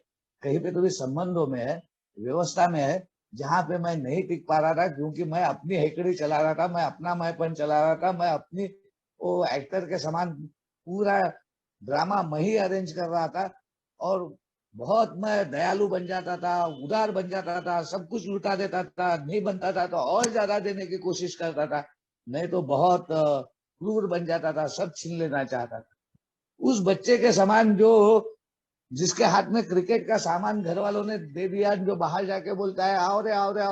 कहीं पे तो भी संबंधों में है, व्यवस्था में है, जहां पे मैं नहीं टिक पा रहा था क्योंकि मैं अपनी हेकड़ी चला रहा था, मैं अपना मैंपन चला रहा था, मैं अपनी वो एक्टर के समान पूरा ड्रामा मैं ही अरेंज कर रहा था। और बहुत मैं दयालु बन जाता था, उदार बन जाता था, सब कुछ लुटा देता था, नहीं बनता था तो और ज्यादा देने की कोशिश करता था, नहीं तो बहुत क्रूर बन जाता था, सब छीन लेना चाहता था। उस बच्चे के समान जो जिसके हाथ में क्रिकेट का सामान घर वालों ने दे दिया, जो बाहर जाके बोलता है आओ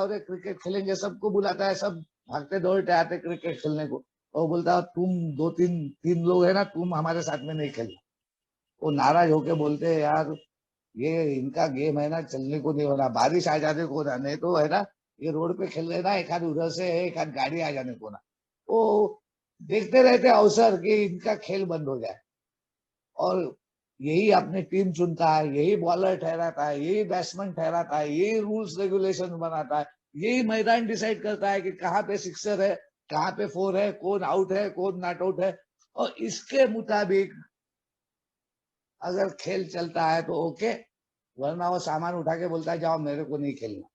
रे क्रिकेट खेलेंगे, सबको बुलाता है, सब भागते दौड़ते आते क्रिकेट खेलने को, और बोलता है तुम दो तीन तीन लोग है ना, तुम हमारे साथ में नहीं खेल। वो नाराज होके बोलते हैं, यार ये इनका गेम है ना, चलने को नहीं होना, बारिश आ जाने को ना, नहीं तो है ना ये रोड पे खेल रहे ना, एक आध उधर से एक आध गाड़ी आ जाने को ना। वो देखते रहते अवसर कि इनका खेल बंद हो जाए, और यही अपनी टीम चुनता है, यही बॉलर ठहराता है, यही बैट्समैन ठहराता है, यही रूल्स रेगुलेशन बनाता है, यही मैदान डिसाइड करता है कि कहाँ पे सिक्सर है, कहाँ पे फोर है, कौन आउट है, कौन नॉट आउट है। और इसके मुताबिक अगर खेल चलता है तो ओके, वरना वो सामान उठा के बोलता है जाओ मेरे को नहीं खेलना।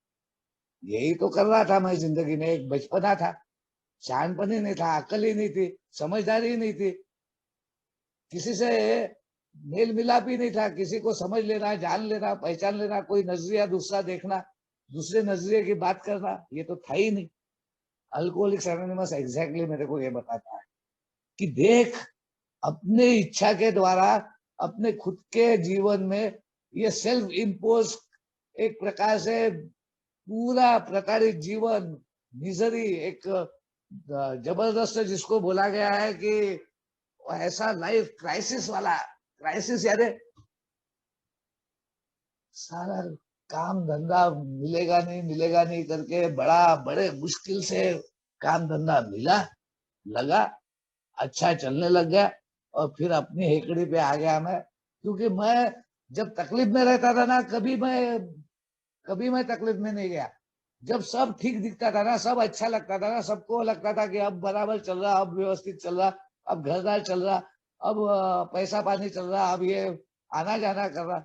यही तो कर रहा था मैं जिंदगी में। एक बचपना था, शहानपन ही नहीं था, अकल ही नहीं थी, समझदारी ही नहीं थी, किसी से मेल मिलाप ही नहीं था, किसी को समझ लेना, जान लेना, पहचान लेना, कोई नजरिया दूसरा देखना, दूसरे नजरिए की बात करना, ये तो था ही नहीं। अल्कोहलिक्स एनोनिमस एग्जैक्टली मेरे को ये बताता है कि देख, अपने इच्छा के द्वारा अपने खुद के जीवन में ये सेल्फ इम्पोज एक प्रकार से पूरा प्रताड़ित जीवन, मिजरी, एक जबरदस्त जिसको बोला गया है कि ऐसा लाइफ क्राइसिस वाला, क्राइसिस यानी सारा काम धंधा मिलेगा नहीं करके बड़े मुश्किल से काम धंधा मिला, लगा, अच्छा चलने लग गया, और फिर अपनी हेकड़ी पे आ गया मैं। क्योंकि मैं जब तकलीफ में रहता था ना, कभी मैं तकलीफ में नहीं गया। जब सब ठीक दिखता था ना, सब अच्छा लगता था ना, सबको लगता था कि अब बराबर चल रहा, अब व्यवस्थित चल रहा, अब घरदार चल रहा, अब पैसा पानी चल रहा, अब ये आना जाना कर रहा,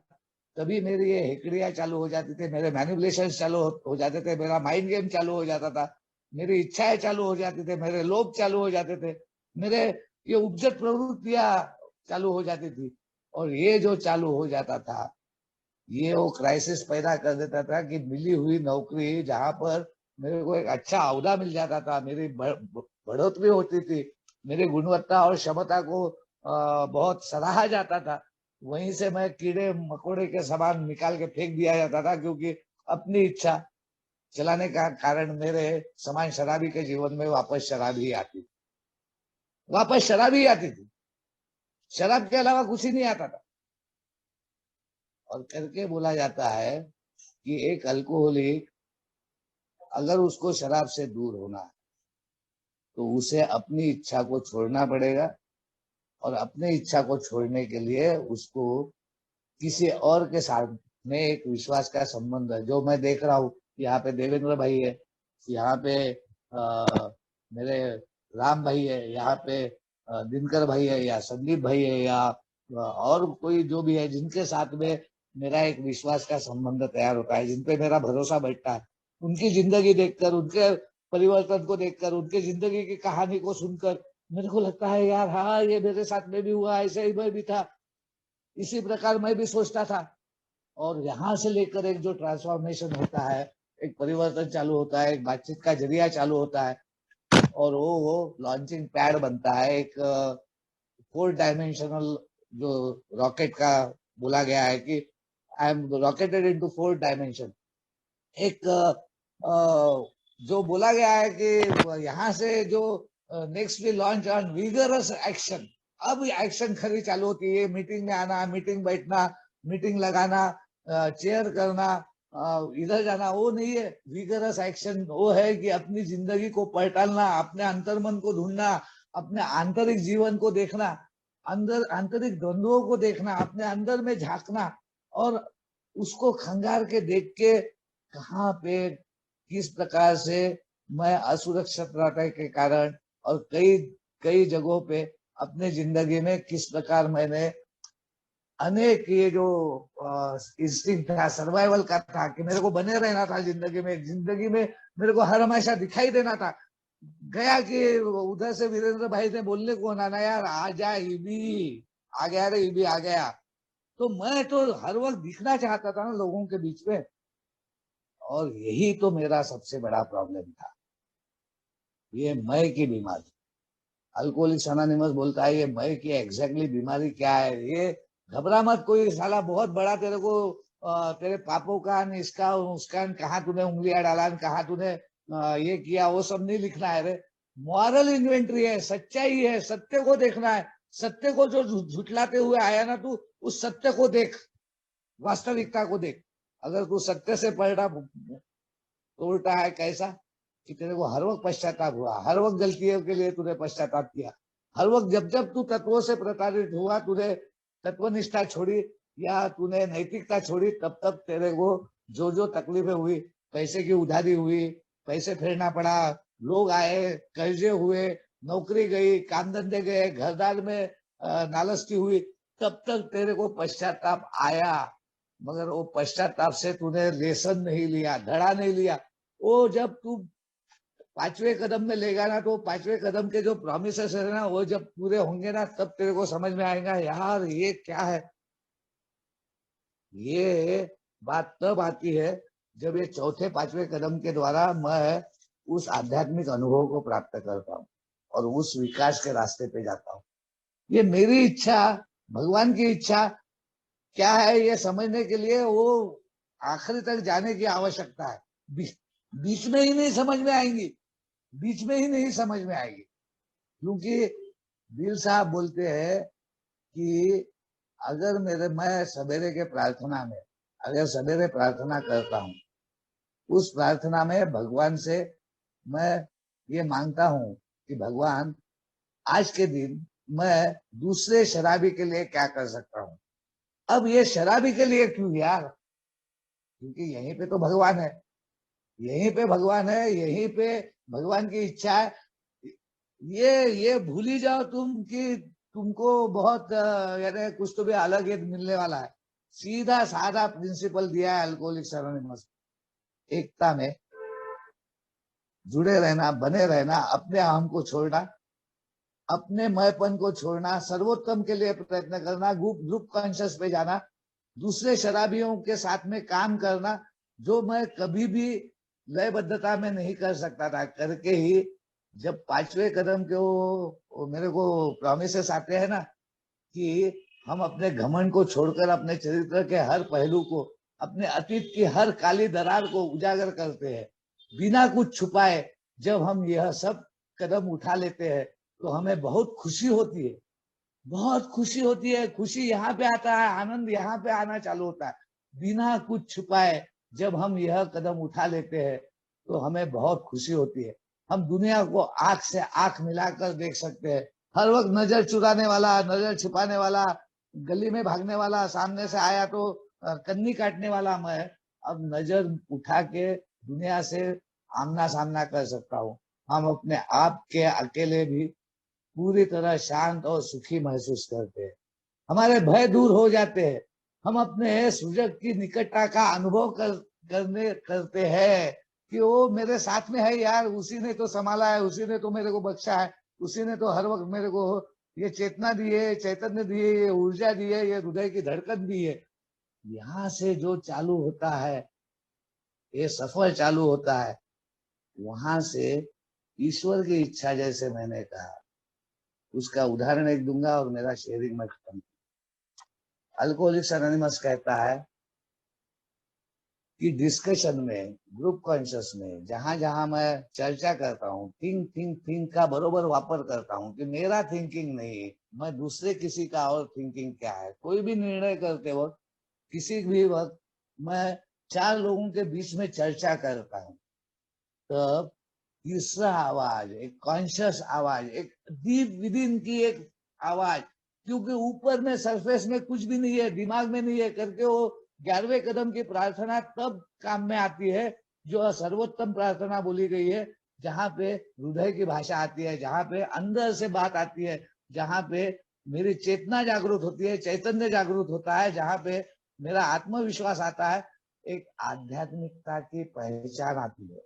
तभी मेरी ये हेकड़ियां चालू हो जाती थी, मेरे मैनिपुलेशन चालू हो जाते थे, मेरा माइंड गेम चालू हो जाता था, मेरी इच्छाएं चालू हो जाती थे, मेरे लोभ चालू हो जाते थे, मेरे ये उपजत प्रवृत्तियां चालू हो जाती थी। और ये जो चालू हो जाता था, ये वो क्राइसिस पैदा कर देता था कि मिली हुई नौकरी जहां पर मेरे को एक अच्छा अहदा मिल जाता था, मेरी बढ़ोतरी होती थी, मेरी गुणवत्ता और क्षमता को बहुत सराहा जाता था, वहीं से मैं कीड़े मकोड़े के समान निकाल के फेंक दिया जाता था, क्योंकि अपनी इच्छा चलाने का कारण मेरे समान शराबी के जीवन में वापस शराब ही आती थी, वापस शराब ही आती थी, शराब के अलावा कुछ ही नहीं आता था। और करके बोला जाता है कि एक अल्कोहलिक, अगर उसको शराब से दूर होना है तो उसे अपनी इच्छा को छोड़ना पड़ेगा, और अपनी इच्छा को छोड़ने के लिए उसको किसी और के साथ में एक विश्वास का संबंध है। जो मैं देख रहा हूँ, यहाँ पे देवेंद्र भाई है, यहाँ पे मेरे राम भाई है, यहाँ पे दिनकर भाई है, या संदीप भाई है, या और कोई जो भी है, जिनके साथ में मेरा एक विश्वास का संबंध तैयार होता है, जिन पे मेरा भरोसा बैठता है, उनकी जिंदगी देखकर, उनके परिवर्तन को देखकर, उनकी जिंदगी की कहानी को सुनकर मेरे को लगता है यार, हाँ ये मेरे साथ में भी हुआ, ऐसे ही मैं भी था, इसी प्रकार मैं भी सोचता था। और यहाँ से लेकर एक जो ट्रांसफॉर्मेशन होता है, एक परिवर्तन चालू होता है, एक बातचीत का जरिया चालू होता है, और वो लॉन्चिंग पैड बनता है, एक 4 डायमेंशनल जो रॉकेट का बोला गया है कि I am rocketed into 4 dimension. एक जो बोला गया है कि यहाँ से जो next we launch on vigorous action. अब एक्शन खरी चालू होती है, मीटिंग में आना, मीटिंग बैठना, मीटिंग लगाना, चेयर करना, इधर जाना, वो नहीं है। विगरस एक्शन वो है कि अपनी जिंदगी को पलटाना, अपने अंतर्मन को ढूंढना, अपने आंतरिक जीवन को देखना, अंदर आंतरिक द्वंद्वों को देखना, अपने अंदर में झांकना, और उसको खंगार के देख के कहाँ पे किस प्रकार से मैं असुरक्षित रहने के कारण, और कई कई जगहों पे अपने जिंदगी में किस प्रकार मैंने अनेक ये जो इंस्टिंक्ट था, सर्वाइवल का था, कि मेरे को बने रहना था जिंदगी में मेरे को हर हमेशा दिखाई देना था। गया कि उधर से वीरेंद्र भाई ने बोलने को ना यार आ जा ईबी आ गया रे, ईबी आ गया। तो मैं तो हर वक्त दिखना चाहता था ना लोगों के बीच में, और यही तो मेरा सबसे बड़ा प्रॉब्लम था, ये मैं की बीमारी। अल्कोहलिक्स अनोनिमस बोलता है ये मैं की एग्जैक्टली बीमारी क्या है। ये घबरा मत, कोई साला बहुत बड़ा तेरे को तेरे पापों का इसका उसका कहाँ तूने उंगलियां डाला, कहाँ तूने ये किया, वो सब नहीं लिखना है रे। मॉरल इन्वेंट्री है, सच्चाई है, सत्य को देखना है। सत्य को जो झुटलाते हुए आया ना तू, उस सत्य को देख, वास्तविकता को देख। अगर तू सत्य से पलटा तो उल्टा है कैसा कि तेरे को हर वक्त पश्चाताप हुआ, हर वक्त गलतियों के लिए तूने पश्चाताप किया, हर वक्त जब जब तू तत्वों से प्रताड़ित हुआ, तूने तत्वनिष्ठा छोड़ी या तूने नैतिकता छोड़ी, तब तब तेरे को जो जो तकलीफें हुई, पैसे की उधारी हुई, पैसे फेरना पड़ा, लोग आए, कर्जे हुए, नौकरी गई, काम धंधे गए, घरदार में नालस्ती हुई, तब तक तेरे को पश्चाताप आया। मगर वो पश्चाताप से तूने लेसन नहीं लिया, धड़ा नहीं लिया। वो जब तू 5वें कदम में लेगा ना, तो 5वें कदम के जो प्रॉमिसेस है ना, वो जब पूरे होंगे ना, तब तेरे को समझ में आएगा यार ये क्या है। ये बात तब आती है जब ये 4थे 5वें कदम के द्वारा मैं उस आध्यात्मिक अनुभव को प्राप्त करता हूँ और उस विकास के रास्ते पे जाता हूँ। ये मेरी इच्छा, भगवान की इच्छा क्या है, ये समझने के लिए वो आखिरी तक जाने की आवश्यकता है। बीच में ही नहीं समझ में आएंगी, बीच में ही नहीं समझ में आएगी। क्योंकि दिल साहब बोलते हैं कि अगर मैं सवेरे के प्रार्थना में अगर सवेरे प्रार्थना करता हूँ, उस प्रार्थना में भगवान से मैं ये मांगता हूँ कि भगवान आज के दिन मैं दूसरे शराबी के लिए क्या कर सकता हूँ। अब ये शराबी के लिए क्यों यार, क्योंकि यहीं पे तो भगवान है, यहीं पे भगवान है, यहीं पे भगवान की इच्छा है। ये भूल ही जाओ तुम कि तुमको बहुत यानी कुछ तो भी अलग एक मिलने वाला है। सीधा साधा प्रिंसिपल दिया है अल्कोहलिक्स एनोनिमस, एकता में जुड़े रहना, बने रहना, अपने अहम को छोड़ना, अपने मैंपन को छोड़ना, सर्वोत्तम के लिए प्रयत्न करना, ग्रुप कॉन्शियस पे जाना, दूसरे शराबियों के साथ में काम करना, जो मैं कभी भी लयबद्धता में नहीं कर सकता था, करके ही जब 5वें कदम के वो मेरे को प्रॉमिसेस आते हैं ना कि हम अपने घमंड को छोड़कर अपने चरित्र के हर पहलू को, अपने अतीत की हर काली दरार को उजागर करते हैं बिना कुछ छुपाए। जब हम यह सब कदम उठा लेते हैं तो हमें बहुत खुशी होती है, बहुत खुशी होती है। खुशी यहाँ पे आता है, आनंद यहाँ पे आना चालू होता है बिना कुछ छुपाए। जब हम यह कदम उठा लेते हैं तो हमें बहुत खुशी होती है। हम दुनिया को आंख से आंख मिलाकर देख सकते हैं, हर वक्त नजर चुराने वाला, नजर छिपाने वाला, गली में भागने वाला, सामने से आया तो कन्नी काटने वाला मैं अब नजर उठा के दुनिया से आमना सामना कर सकता हूँ। हम अपने आप के अकेले भी पूरी तरह शांत और सुखी महसूस करते हैं। हमारे भय दूर हो जाते हैं। हम अपने सृजक की निकटता का अनुभव करते हैं कि वो मेरे साथ में है यार, उसी ने तो संभाला है, उसी ने तो मेरे को बख्शा है, उसी ने तो हर वक्त मेरे को ये चेतना दी है, चैतन्य दी है, ये ऊर्जा दी है, ये हृदय की धड़कन दी है। यहाँ से जो चालू होता है, ये सफर चालू होता है, वहां से ईश्वर की इच्छा, जैसे मैंने कहा, उसका उदाहरण एक दूंगा और मेरा शेयरिंग में खत्म। अल्कोहलिक्स एनोनिमस कहता है कि डिस्कशन में, ग्रुप कॉन्शियस में, जहां जहां मैं चर्चा करता हूँ, थिंक का बरोबर वापर करता हूँ कि मेरा थिंकिंग नहीं, मैं दूसरे किसी का और थिंकिंग क्या है। कोई भी निर्णय करते वक्त, किसी भी वक्त मैं 4 लोगों के बीच में चर्चा करता हूँ, तब तीसरा आवाज, एक कॉन्शियस आवाज, एक डीप विदिन की एक आवाज, क्योंकि ऊपर में सरफेस में कुछ भी नहीं है, दिमाग में नहीं है करके वो 11वें कदम की प्रार्थना तब काम में आती है जो सर्वोत्तम प्रार्थना बोली गई है, जहां पे हृदय की भाषा आती है, जहां पे अंदर से बात आती है, जहां पे मेरी चेतना जागृत होती है, चैतन्य जागृत होता है, जहां पे मेरा आत्मविश्वास आता है, एक आध्यात्मिकता की पहचान आती है।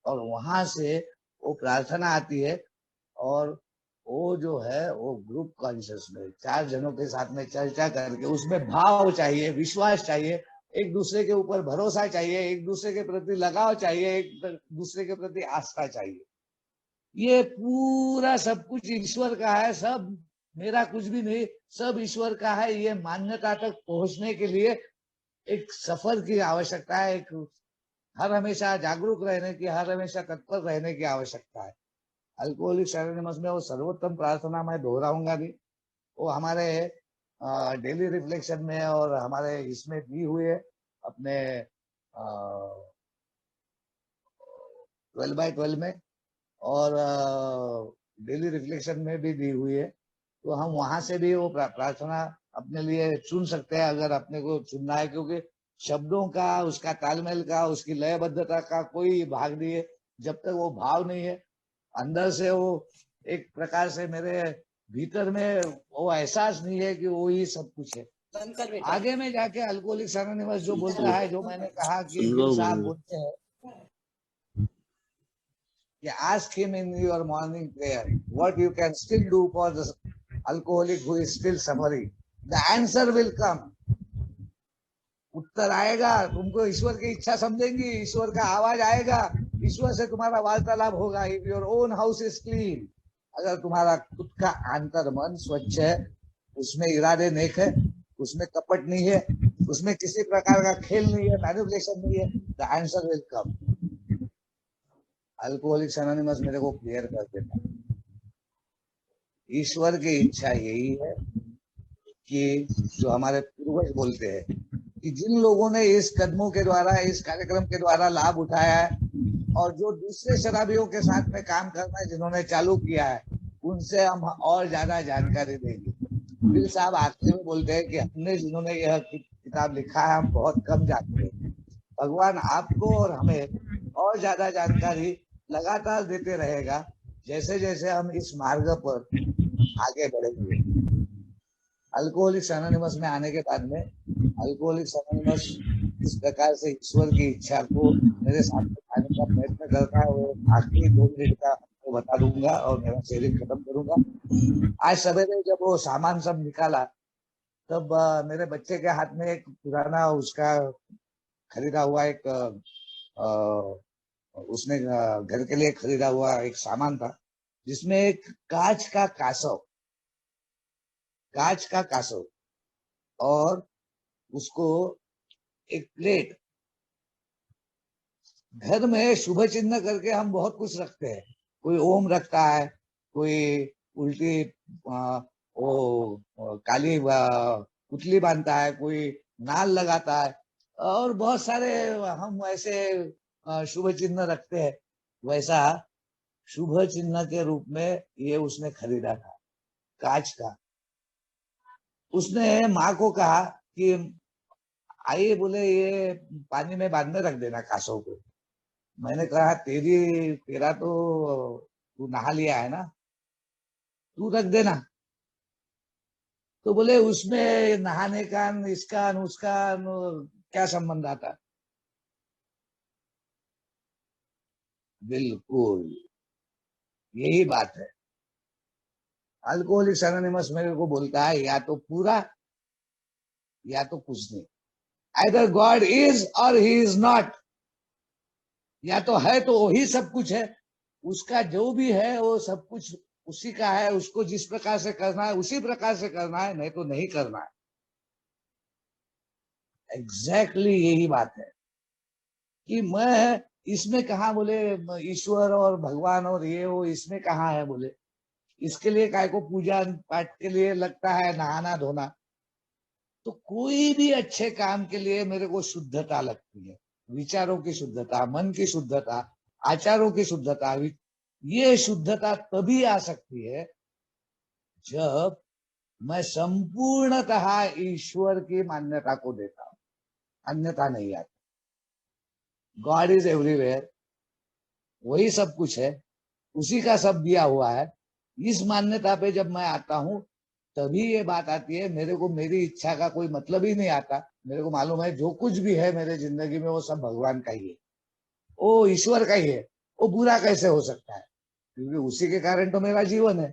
और वहां से वो प्रार्थना आती है और वो जो है वो ग्रुप कॉन्शियस में 4 जनों के साथ में चर्चा करके, उसमें भाव चाहिए, विश्वास चाहिए, एक दूसरे के ऊपर भरोसा चाहिए, एक दूसरे के प्रति लगाव चाहिए, एक दूसरे के प्रति आस्था चाहिए। ये पूरा सब कुछ ईश्वर का है, सब मेरा कुछ भी नहीं, सब ईश्वर का है। ये मान्यता तक पहुंचने के लिए एक सफर की आवश्यकता है, एक हर हमेशा जागरूक रहने की, हर हमेशा तत्पर रहने की आवश्यकता है। अल्कोहलिक्स एनोनिमस में वो सर्वोत्तम प्रार्थना मैं दोहराऊंगा नहीं, वो हमारे डेली रिफ्लेक्शन में और हमारे इसमें दी हुई है, अपने 12/12 में, और डेली रिफ्लेक्शन में भी दी हुई है। तो हम वहां से भी वो प्रार्थना अपने लिए चुन सकते हैं, अगर अपने को चुनना है, क्योंकि शब्दों का, उसका तालमेल का, उसकी लयबद्धता का कोई भाग नहीं है जब तक वो भाव नहीं है अंदर से। वो एक प्रकार से मेरे भीतर में वो एहसास नहीं है कि वो ही सब कुछ है। आगे में जाके अल्कोहलिक्स एनोनिमस जो बोलता है, जो मैंने कहा कि दिल साहब बोलते हैं कि ask him in your morning prayer what you can still do for the alcoholic who is still suffering. The answer will come. उत्तर आएगा, तुमको ईश्वर की इच्छा समझेंगी, ईश्वर का आवाज आएगा, ईश्वर से तुम्हारा वार्तालाप होगा। If your own house is clean, अगर तुम्हारा खुद का आंतर मन स्वच्छ है, उसमें इरादे नेक है, उसमें कपट नहीं है, उसमें किसी प्रकार का खेल नहीं है, मैनिपुलेशन नहीं है, the answer will come. Alcoholics anonymous मेरे को क्लियर कर देता है, ईश्वर की इच्छा यही है कि जो हमारे पूर्वज बोलते हैं कि जिन लोगों ने इस कदमों के द्वारा, इस कार्यक्रम के द्वारा लाभ उठाया है और जो दूसरे शराबियों के साथ में काम करना जिन्होंने चालू किया है, उनसे हम और ज्यादा जानकारी देंगे। बिल साहब आखिरी में बोलते हैं कि हमने जिन्होंने यह किताब लिखा है, हम बहुत कम जानते हैं। भगवान आपको और हमें और ज्यादा जानकारी लगातार देते रहेगा जैसे जैसे हम इस मार्ग पर आगे बढ़ेंगे। अल्कोहलिक्स एनोनिमस में आने के बाद में अल्कोहलिक्स एनोनिमस इस प्रकार से ईश्वर की इच्छा को मेरे सामने लाने का प्रयत्न करता है। वो आखिरी 2 मिनट का आपको बता दूंगा और मेरा शेयरिंग खत्म करूंगा। आज सवेरे जब वो सामान सब निकाला, तब मेरे बच्चे के हाथ में एक पुराना उसका खरीदा हुआ एक उसने घर के लिए खरीदा हुआ एक सामान था, जिसमें एक कांच का कासव और उसको एक प्लेट। घर में शुभ चिन्ह करके हम बहुत कुछ रखते हैं, कोई ओम रखता है, कोई उल्टी काली पुतली बांधता है, कोई नाल लगाता है, और बहुत सारे हम ऐसे शुभ चिन्ह रखते हैं। वैसा शुभ चिन्ह के रूप में ये उसने खरीदा था। कांच का। उसने माँ को कहा कि आइए, बोले ये पानी में बाद में रख देना कांसों को। मैंने कहा तेरा तो तू नहा लिया है ना, तू रख देना। तो बोले उसमें नहाने का इसका उसका क्या संबंध आता। बिल्कुल यही बात है। अल्कोहलिक्स एनोनिमस मेरे को बोलता है या तो पूरा या तो कुछ नहीं। आइदर गॉड इज और ही इज नॉट। या तो है तो वही सब कुछ है, उसका जो भी है वो सब कुछ उसी का है, उसको जिस प्रकार से करना है उसी प्रकार से करना है, नहीं तो नहीं करना है। एग्जैक्टली यही बात है कि मैं इसमें कहा बोले ईश्वर और भगवान और ये वो इसमें कहा है बोले। इसके लिए काय को पूजा पाठ के लिए लगता है नहाना धोना। तो कोई भी अच्छे काम के लिए मेरे को शुद्धता लगती है, विचारों की शुद्धता, मन की शुद्धता, आचारों की शुद्धता। ये शुद्धता तभी आ सकती है जब मैं संपूर्णतः ईश्वर की मान्यता को देता हूं, अन्यथा नहीं आता। गॉड इज एवरीवेयर, वही सब कुछ है, उसी का सब दिया हुआ है। इस मान्यता पे जब मैं आता हूं तभी ये बात आती है, मेरे को मेरी इच्छा का कोई मतलब ही नहीं आता। मेरे को मालूम है जो कुछ भी है मेरे जिंदगी में वो सब भगवान का ही है, वो ईश्वर का ही है। वो बुरा कैसे हो सकता है, क्योंकि उसी के कारण तो मेरा जीवन है।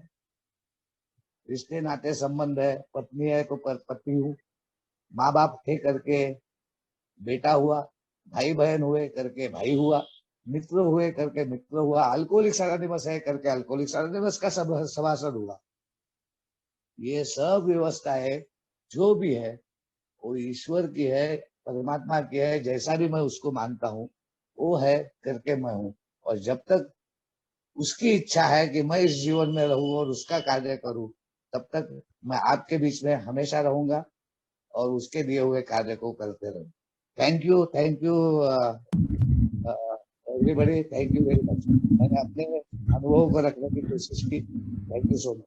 रिश्ते नाते संबंध है, पत्नी है तो पति हूँ, माँ बाप थे करके बेटा हुआ, भाई बहन हुए करके भाई हुआ, मित्र हुए करके मित्र हुआ, अल्कोहलिक्स एनोनिमस है करके अल्कोहलिक्स एनोनिमस का सभासद हुआ। ये सब व्यवस्था है जो भी है वो ईश्वर की है, परमात्मा की है। जैसा भी मैं उसको मानता हूँ वो है करके मैं हूँ। और जब तक उसकी इच्छा है कि मैं इस जीवन में रहूं और उसका कार्य करूं, तब तक मैं आपके बीच में हमेशा रहूंगा और उसके दिए हुए कार्य को करते रहूं। Thank you everybody, thank you very much. मैंने अपने अनुभवों को रखने की कोशिश की। Thank you so much.